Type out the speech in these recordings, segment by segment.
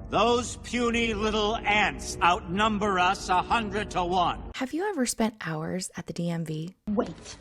Those puny little ants outnumber us 100 to 1. Have you ever spent hours at the DMV? Wait,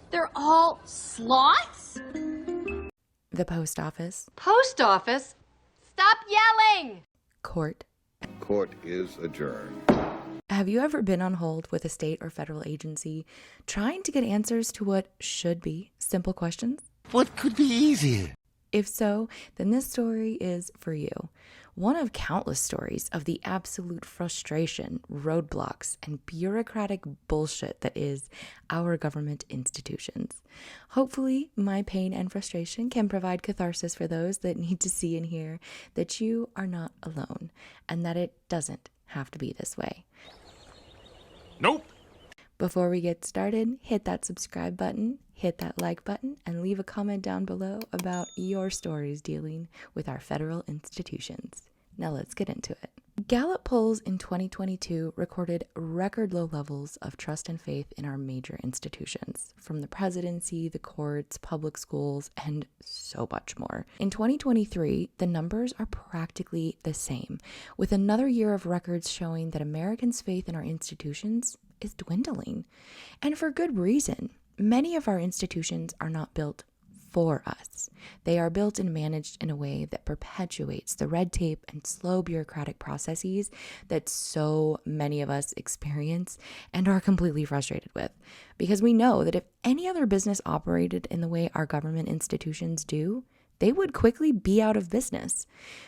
they're all sloths? The post office? Post office? Stop yelling! Court? Court is adjourned. Have you ever been on hold with a state or federal agency trying to get answers to what should be simple questions? What could be easier? If so, then this story is for you. One of countless stories of the absolute frustration, roadblocks, and bureaucratic bullshit that is our government institutions. Hopefully, my pain and frustration can provide catharsis for those that need to see and hear that you are not alone and that it doesn't have to be this way. Nope. Before we get started, hit that subscribe button, hit that like button, and leave a comment down below about your stories dealing with our federal institutions. Now let's get into it. Gallup polls in 2022 recorded record low levels of trust and faith in our major institutions, from the presidency, the courts, public schools, and so much more. In 2023, the numbers are practically the same, with another year of records showing that Americans' faith in our institutions is dwindling. And for good reason. Many of our institutions are not built for us. They are built and managed in a way that perpetuates the red tape and slow bureaucratic processes that so many of us experience and are completely frustrated with. Because we know that if any other business operated in the way our government institutions do, they would quickly be out of business.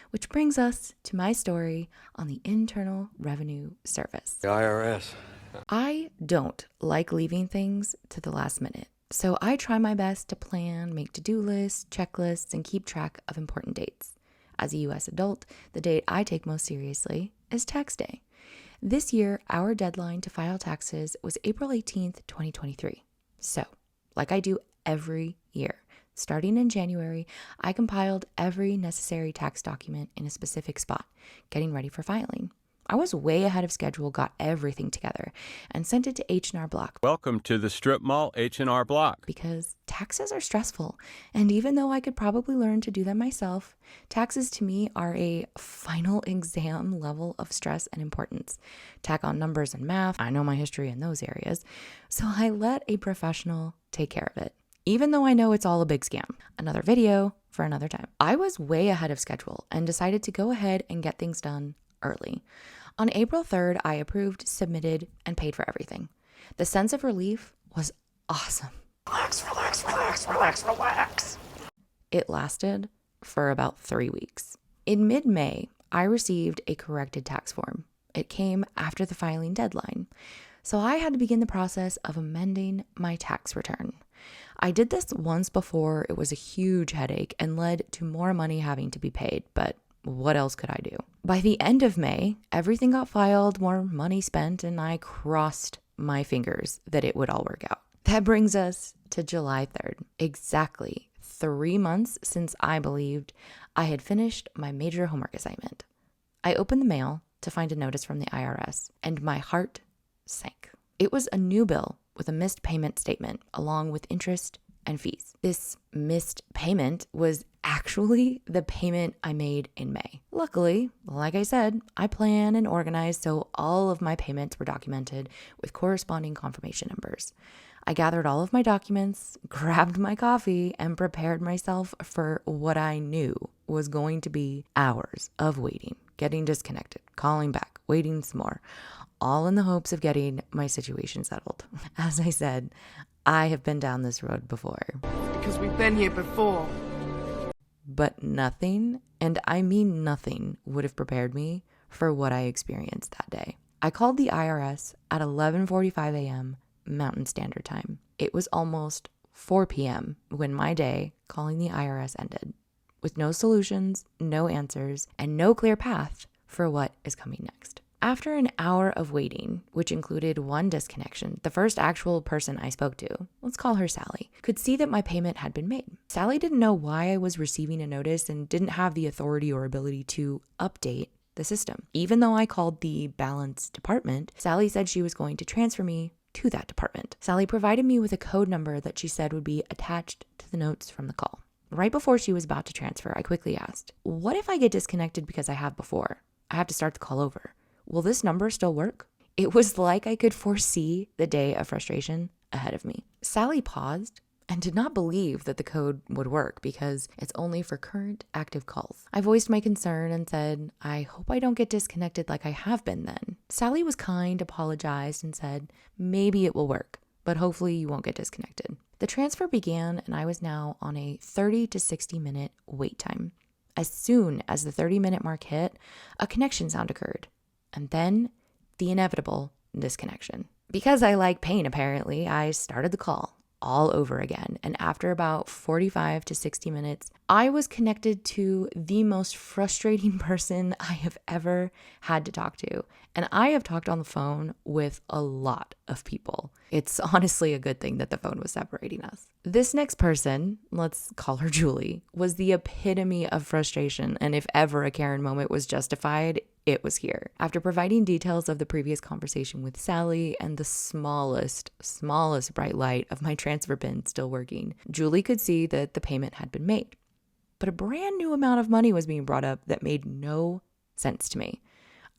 Which brings us to my story on the Internal Revenue Service. The IRS. I don't like leaving things to the last minute, so I try my best to plan, make to-do lists, checklists, and keep track of important dates. As a U.S. adult, the date I take most seriously is tax day. This year, our deadline to file taxes was April 18th, 2023. So, like I do every year, starting in January, I compiled every necessary tax document in a specific spot, getting ready for filing. I was way ahead of schedule, got everything together, and sent it to H&R Block. Welcome to the strip mall H&R Block. Because taxes are stressful, and even though I could probably learn to do them myself, taxes to me are a final exam level of stress and importance. Tack on numbers and math, I know my history in those areas, so I let a professional take care of it, even though I know it's all a big scam. Another video for another time. I was way ahead of schedule and decided to go ahead and get things done early. On April 3rd, I approved, submitted, and paid for everything. The sense of relief was awesome. Relax, relax, relax, relax, relax. It lasted for about 3 weeks. In mid-May, I received a corrected tax form. It came after the filing deadline, so I had to begin the process of amending my tax return. I did this once before. It was a huge headache and led to more money having to be paid, but what else could I do? By the end of May, everything got filed, more money spent, and I crossed my fingers that it would all work out. That brings us to July 3rd, exactly 3 months since I believed I had finished my major homework assignment. I opened the mail to find a notice from the IRS, and my heart sank. It was a new bill with a missed payment statement, along with interest and fees. This missed payment was actually the payment I made in May. Luckily, like I said, I plan and organize so all of my payments were documented with corresponding confirmation numbers. I gathered all of my documents, grabbed my coffee, and prepared myself for what I knew was going to be hours of waiting, getting disconnected, calling back, waiting some more, all in the hopes of getting my situation settled. As I said, I have been down this road before. Because we've been here before. But nothing, and I mean nothing, would have prepared me for what I experienced that day. I called the IRS at 11:45 a.m. Mountain Standard Time. It was almost 4 p.m. when my day calling the IRS ended, with no solutions, no answers, and no clear path for what is coming next. After an hour of waiting, which included one disconnection, the first actual person I spoke to, let's call her Sally, could see that my payment had been made. Sally didn't know why I was receiving a notice and didn't have the authority or ability to update the system. Even though I called the balance department, Sally said she was going to transfer me to that department. Sally provided me with a code number that she said would be attached to the notes from the call. Right before she was about to transfer, I quickly asked, what if I get disconnected because I have before? I have to start the call over. Will this number still work? It was like I could foresee the day of frustration ahead of me. Sally paused and did not believe that the code would work because it's only for current active calls. I voiced my concern and said, I hope I don't get disconnected like I have been then. Sally was kind, apologized, and said, maybe it will work, but hopefully you won't get disconnected. The transfer began and I was now on a 30 to 60 minute wait time. As soon as the 30-minute mark hit, a connection sound occurred, and then the inevitable disconnection. Because I like pain, apparently, I started the call all over again. And after about 45 to 60 minutes, I was connected to the most frustrating person I have ever had to talk to. And I have talked on the phone with a lot of people. It's honestly a good thing that the phone was separating us. This next person, let's call her Julie, was the epitome of frustration. And if ever a Karen moment was justified, it was here. After providing details of the previous conversation with Sally and the smallest bright light of my transfer pin still working, Julie could see that the payment had been made. But a brand new amount of money was being brought up that made no sense to me.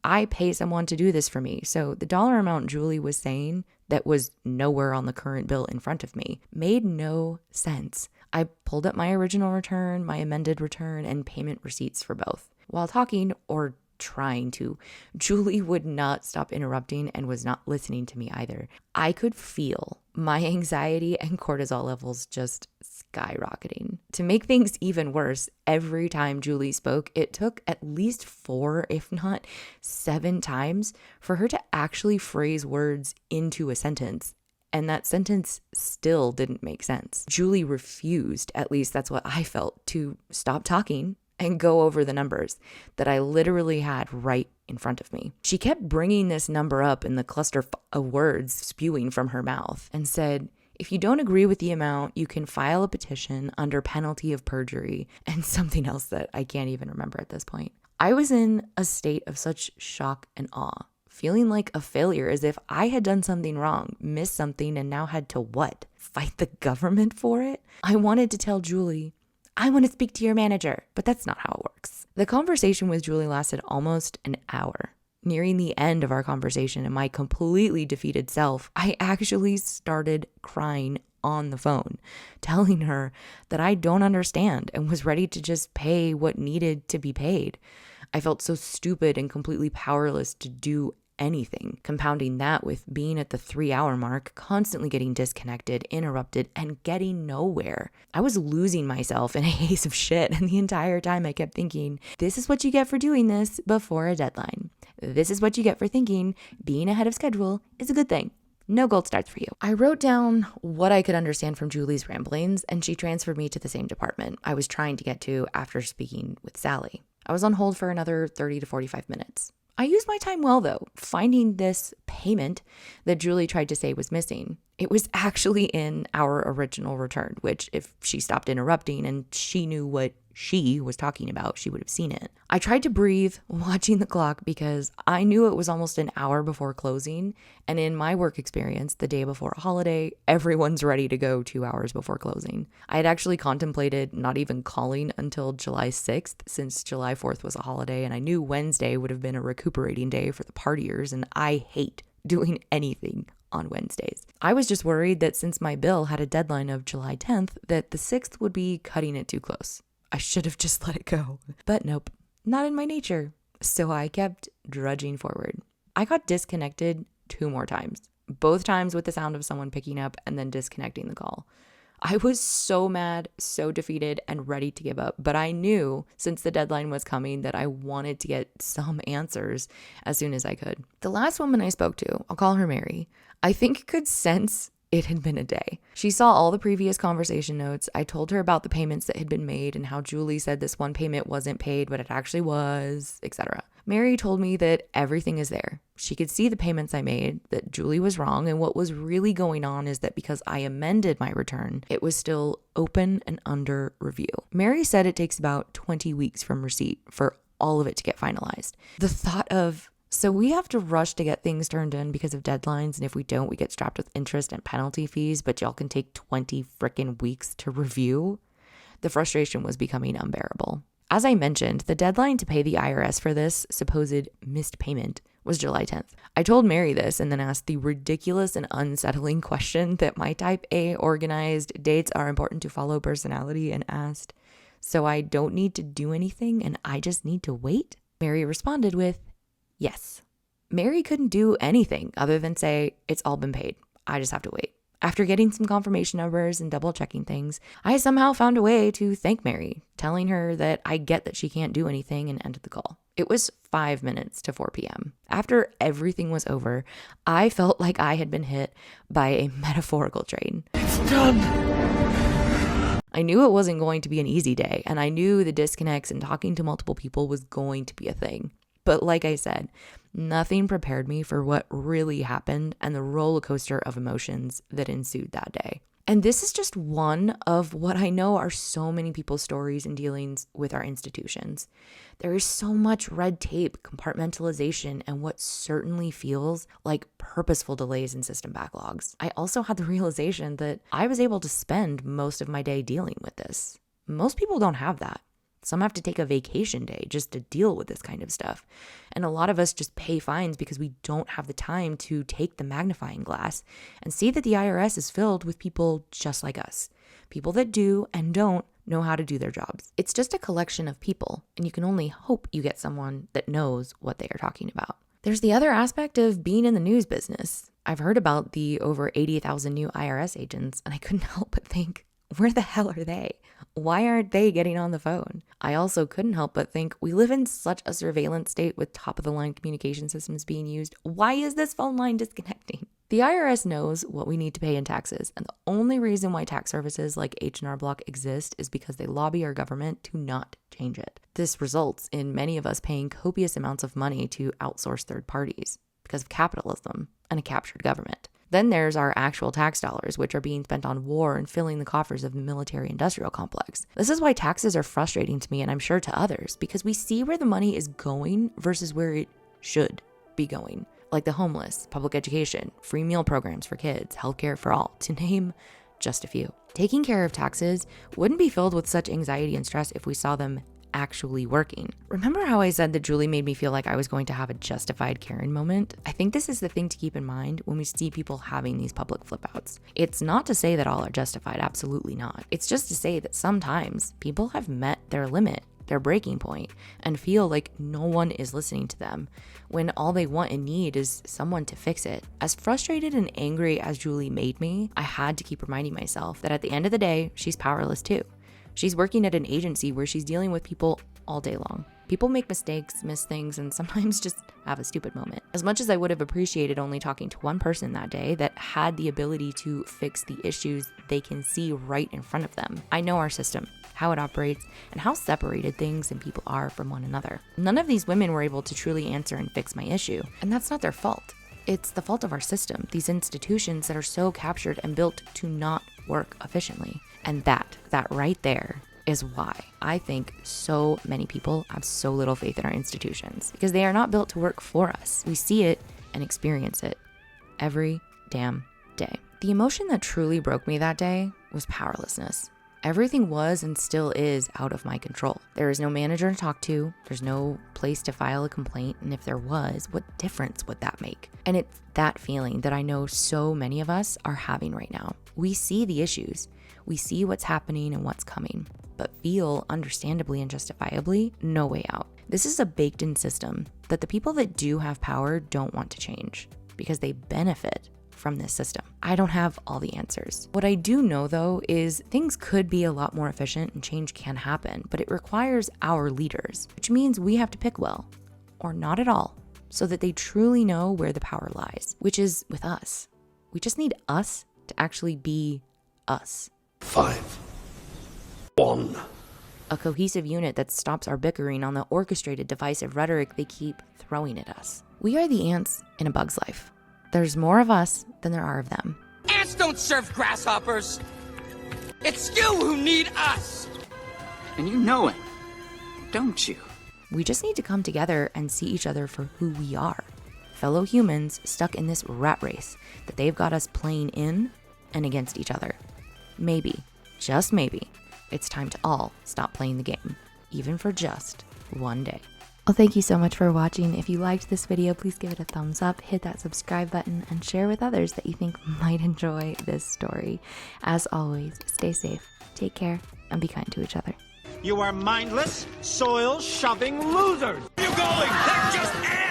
I pay someone to do this for me, so the dollar amount Julie was saying that was nowhere on the current bill in front of me made no sense. I pulled up my original return, my amended return, and payment receipts for both. While talking, or trying to, Julie would not stop interrupting and was not listening to me either. I could feel my anxiety and cortisol levels just skyrocketing. To make things even worse, every time Julie spoke, it took at least 4, if not 7 times for her to actually phrase words into a sentence. And that sentence still didn't make sense. Julie refused, at least that's what I felt, to stop talking and go over the numbers that I literally had right in front of me. She kept bringing this number up in the cluster of words spewing from her mouth and said, if you don't agree with the amount, you can file a petition under penalty of perjury, and something else that I can't even remember at this point. I was in a state of such shock and awe, feeling like a failure, as if I had done something wrong, missed something, and now had to what? Fight the government for it? I wanted to tell Julie, I want to speak to your manager, but that's not how it works. The conversation with Julie lasted almost an hour. Nearing the end of our conversation and my completely defeated self, I actually started crying on the phone, telling her that I don't understand and was ready to just pay what needed to be paid. I felt so stupid and completely powerless to do anything, compounding that with being at the 3-hour mark, constantly getting disconnected, interrupted, and getting nowhere. I was losing myself in a haze of shit, and the entire time I kept thinking, this is what you get for doing this before a deadline. This is what you get for thinking being ahead of schedule is a good thing. No gold stars for you. I wrote down what I could understand from Julie's ramblings, and she transferred me to the same department I was trying to get to after speaking with Sally. I was on hold for another 30 to 45 minutes. I used my time well, though, finding this payment that Julie tried to say was missing. It was actually in our original return, which if she stopped interrupting and she knew what she was talking about, she would have seen it. I tried to breathe watching the clock because I knew it was almost an hour before closing. And in my work experience, the day before a holiday, everyone's ready to go 2 hours before closing. I had actually contemplated not even calling until July 6th since July 4th was a holiday. And I knew Wednesday would have been a recuperating day for the partiers. And I hate doing anything on Wednesdays. I was just worried that since my bill had a deadline of July 10th, that the 6th would be cutting it too close. I should have just let it go. But nope, not in my nature. So I kept drudging forward. I got disconnected 2 more times, both times with the sound of someone picking up and then disconnecting the call. I was so mad, so defeated, and ready to give up. But I knew since the deadline was coming that I wanted to get some answers as soon as I could. The last woman I spoke to, I'll call her Mary, I think could sense it had been a day. She saw all the previous conversation notes. I told her about the payments that had been made and how Julie said this one payment wasn't paid, but it actually was, etc. Mary told me that everything is there. She could see the payments I made, that Julie was wrong, and what was really going on is that because I amended my return, it was still open and under review. Mary said it takes about 20 weeks from receipt for all of it to get finalized. The thought of, so we have to rush to get things turned in because of deadlines, and if we don't, we get strapped with interest and penalty fees, but y'all can take 20 frickin' weeks to review. The frustration was becoming unbearable. As I mentioned, the deadline to pay the IRS for this supposed missed payment was July 10th. I told Mary this and then asked the ridiculous and unsettling question that my type A organized dates are important to follow personality and asked, so I don't need to do anything and I just need to wait? Mary responded with, yes. Mary couldn't do anything other than say, it's all been paid. I just have to wait. After getting some confirmation numbers and double checking things, I somehow found a way to thank Mary, telling her that I get that she can't do anything and ended the call. It was 5 minutes to 4 p.m. After everything was over, I felt like I had been hit by a metaphorical train. It's done. I knew it wasn't going to be an easy day, and I knew the disconnects and talking to multiple people was going to be a thing. But like I said, nothing prepared me for what really happened and the roller coaster of emotions that ensued that day. And this is just one of what I know are so many people's stories and dealings with our institutions. There is so much red tape, compartmentalization, and what certainly feels like purposeful delays in system backlogs. I also had the realization that I was able to spend most of my day dealing with this. Most people don't have that. Some have to take a vacation day just to deal with this kind of stuff. And a lot of us just pay fines because we don't have the time to take the magnifying glass and see that the IRS is filled with people just like us. People that do and don't know how to do their jobs. It's just a collection of people, and you can only hope you get someone that knows what they are talking about. There's the other aspect of being in the news business. I've heard about the over 80,000 new IRS agents, and I couldn't help but think, where the hell are they? Why aren't they getting on the phone? I also couldn't help but think, we live in such a surveillance state with top-of-the-line communication systems being used. Why is this phone line disconnecting? The IRS knows what we need to pay in taxes, and the only reason why tax services like H&R Block exist is because they lobby our government to not change it. This results in many of us paying copious amounts of money to outsource third parties because of capitalism and a captured government. Then there's our actual tax dollars, which are being spent on war and filling the coffers of the military-industrial complex. This is why taxes are frustrating to me, and I'm sure to others, because we see where the money is going versus where it should be going. Like the homeless, public education, free meal programs for kids, healthcare for all, to name just a few. Taking care of taxes wouldn't be filled with such anxiety and stress if we saw them actually working. Remember how I said that Julie made me feel like I was going to have a justified Karen moment? I think this is the thing to keep in mind when we see people having these public flip outs. It's not to say that all are justified, absolutely not. It's just to say that sometimes people have met their limit, their breaking point, and feel like no one is listening to them when all they want and need is someone to fix it. As frustrated and angry as Julie made me, I had to keep reminding myself that at the end of the day, she's powerless too. She's working at an agency where she's dealing with people all day long. People make mistakes, miss things, and sometimes just have a stupid moment. As much as I would have appreciated only talking to one person that day that had the ability to fix the issues they can see right in front of them, I know our system, how it operates, and how separated things and people are from one another. None of these women were able to truly answer and fix my issue, and that's not their fault. It's the fault of our system, these institutions that are so captured and built to not work efficiently. And that right there is why I think so many people have so little faith in our institutions, because they are not built to work for us. We see it and experience it every damn day. The emotion that truly broke me that day was powerlessness. Everything was and still is out of my control. There is no manager to talk to. There's no place to file a complaint. And if there was, what difference would that make? And it's that feeling that I know so many of us are having right now. We see the issues. We see what's happening and what's coming, but feel understandably and justifiably no way out. This is a baked-in system that the people that do have power don't want to change because they benefit from this system. I don't have all the answers. What I do know though is things could be a lot more efficient and change can happen, but it requires our leaders, which means we have to pick well or not at all so that they truly know where the power lies, which is with us. We just need us to actually be us. 5, 1. A cohesive unit that stops our bickering on the orchestrated divisive rhetoric they keep throwing at us. We are the ants in a bug's life. There's more of us than there are of them. Ants don't serve grasshoppers. It's you who need us. And you know it, don't you? We just need to come together and see each other for who we are. Fellow humans stuck in this rat race that they've got us playing in and against each other. Maybe, just maybe, it's time to all stop playing the game, even for just one day. Well, thank you so much for watching. If you liked this video, please give it a thumbs up, hit that subscribe button, and share with others that you think might enjoy this story. As always, stay safe, take care, and be kind to each other. You are mindless, soil-shoving losers! Where are you going? They're just